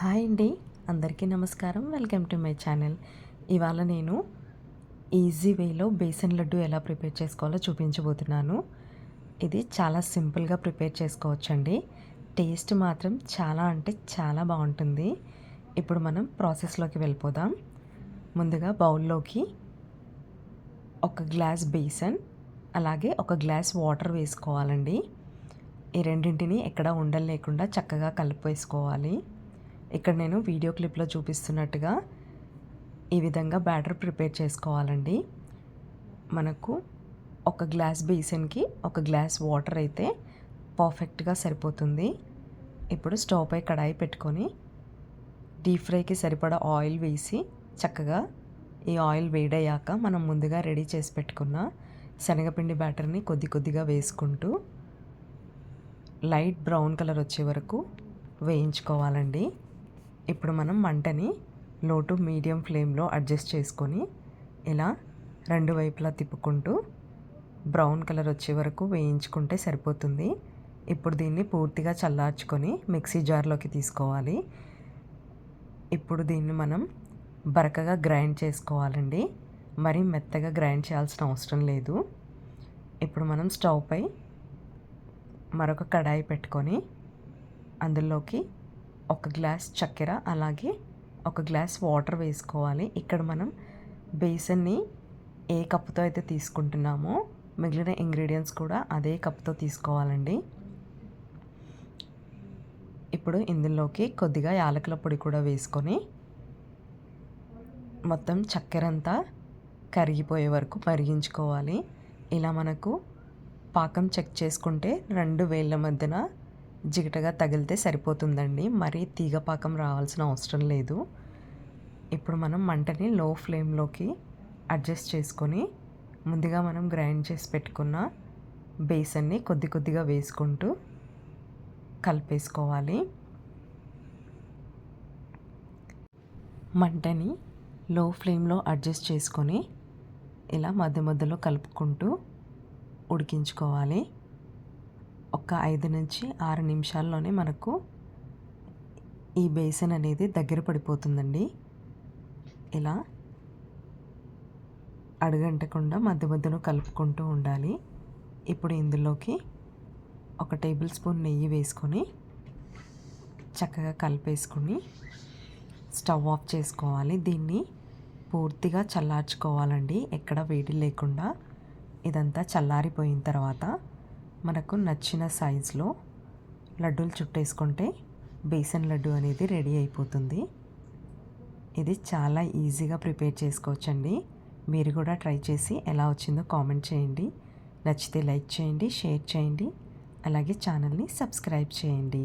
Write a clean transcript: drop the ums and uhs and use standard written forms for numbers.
Hi అండి, అందరికీ నమస్కారం. Welcome to my channel. ఇవాళ నేను ఈజీ వేలో బేసన్ లడ్డు ఎలా ప్రిపేర్ చేసుకోవాలో చూపించబోతున్నాను. ఇది చాలా సింపుల్గా ప్రిపేర్ చేసుకోవచ్చండి. టేస్ట్ మాత్రం చాలా అంటే చాలా బాగుంటుంది. ఇప్పుడు మనం ప్రాసెస్లోకి వెళ్ళిపోదాం. ముందుగా బౌల్లోకి ఒక గ్లాస్ బేసన్ అలాగే ఒక గ్లాస్ వాటర్ వేసుకోవాలండి. ఈ రెండింటిని ఎక్కడ ఉండలు లేకుండా చక్కగా కలిపేసుకోవాలి. ఇక్కడ నేను వీడియో క్లిప్లో చూపిస్తున్నట్టుగా ఈ విధంగా బ్యాటర్ ప్రిపేర్ చేసుకోవాలండి. మనకు ఒక గ్లాస్ బేసన్కి ఒక గ్లాస్ వాటర్ అయితే పర్ఫెక్ట్గా సరిపోతుంది. ఇప్పుడు స్టవ్ పై కడాయి పెట్టుకొని డీప్ ఫ్రైకి సరిపడా ఆయిల్ వేసి చక్కగా ఈ ఆయిల్ వేడయ్యాక మనం ముందుగా రెడీ చేసి పెట్టుకున్న శనగపిండి బ్యాటర్ని కొద్ది కొద్దిగా వేసుకుంటూ లైట్ బ్రౌన్ కలర్ వచ్చే వరకు వేయించుకోవాలండి. ఇప్పుడు మనం మంటని లో టు మీడియం ఫ్లేమ్లో అడ్జస్ట్ చేసుకొని ఇలా రెండు వైపులా తిప్పుకుంటూ బ్రౌన్ కలర్ వచ్చే వరకు వేయించుకుంటే సరిపోతుంది. ఇప్పుడు దీన్ని పూర్తిగా చల్లార్చుకొని మిక్సీ జార్లోకి తీసుకోవాలి. ఇప్పుడు దీన్ని మనం బరకగా గ్రైండ్ చేసుకోవాలండి. మరీ మెత్తగా గ్రైండ్ చేయాల్సిన అవసరం లేదు. ఇప్పుడు మనం స్టవ్ పై మరొక కడాయి పెట్టుకొని అందులోకి ఒక గ్లాస్ చక్కెర అలాగే ఒక గ్లాస్ వాటర్ వేసుకోవాలి. ఇక్కడ మనం బేసన్ని ఏ కప్పుతో అయితే తీసుకుంటున్నామో మిగిలిన ఇంగ్రీడియంట్స్ కూడా అదే కప్తో తీసుకోవాలండి. ఇప్పుడు ఇందులోకి కొద్దిగా యాలకుల పొడి కూడా వేసుకొని మొత్తం చక్కెర అంతా కరిగిపోయే వరకు మరిగించుకోవాలి. ఇలా మనకు పాకం చెక్ చేసుకుంటే రెండు వేళ్ళ మధ్యన జిగటగా తగిలితే సరిపోతుందండి. మరీ తీగ పాకం రావాల్సిన అవసరం లేదు. ఇప్పుడు మనం మంటని లో ఫ్లేమ్లోకి అడ్జస్ట్ చేసుకొని ముందుగా మనం గ్రైండ్ చేసి పెట్టుకున్న బేసన్ని కొద్ది కొద్దిగా వేసుకుంటూ కలిపేసుకోవాలి. మంటని లో ఫ్లేమ్లో అడ్జస్ట్ చేసుకొని ఇలా మధ్య మధ్యలో కలుపుకుంటూ ఉడికించుకోవాలి. ఒక 5 నుంచి 6 నిమిషాల్లోనే మనకు ఈ బేసన్ అనేది దగ్గర పడిపోతుందండి. ఇలా అడుగంటకుండా మధ్య మధ్యలో కలుపుకుంటూ ఉండాలి. ఇప్పుడు ఇందులోకి ఒక టేబుల్ స్పూన్ నెయ్యి వేసుకొని చక్కగా కలిపేసుకొని స్టవ్ ఆఫ్ చేసుకోవాలి. దీన్ని పూర్తిగా చల్లార్చుకోవాలండి, ఎక్కడ వేడి లేకుండా. ఇదంతా చల్లారిపోయిన తర్వాత మనకు నచ్చిన సైజులో లడ్డూలు చుట్టేసుకుంటే బేసన్ లడ్డు అనేది రెడీ అయిపోతుంది. ఇది చాలా ఈజీగా ప్రిపేర్ చేసుకోవచ్చండి. మీరు కూడా ట్రై చేసి ఎలా వచ్చిందో కామెంట్ చేయండి. నచ్చితే లైక్ చేయండి, షేర్ చేయండి, అలాగే ఛానల్ని సబ్స్క్రైబ్ చేయండి.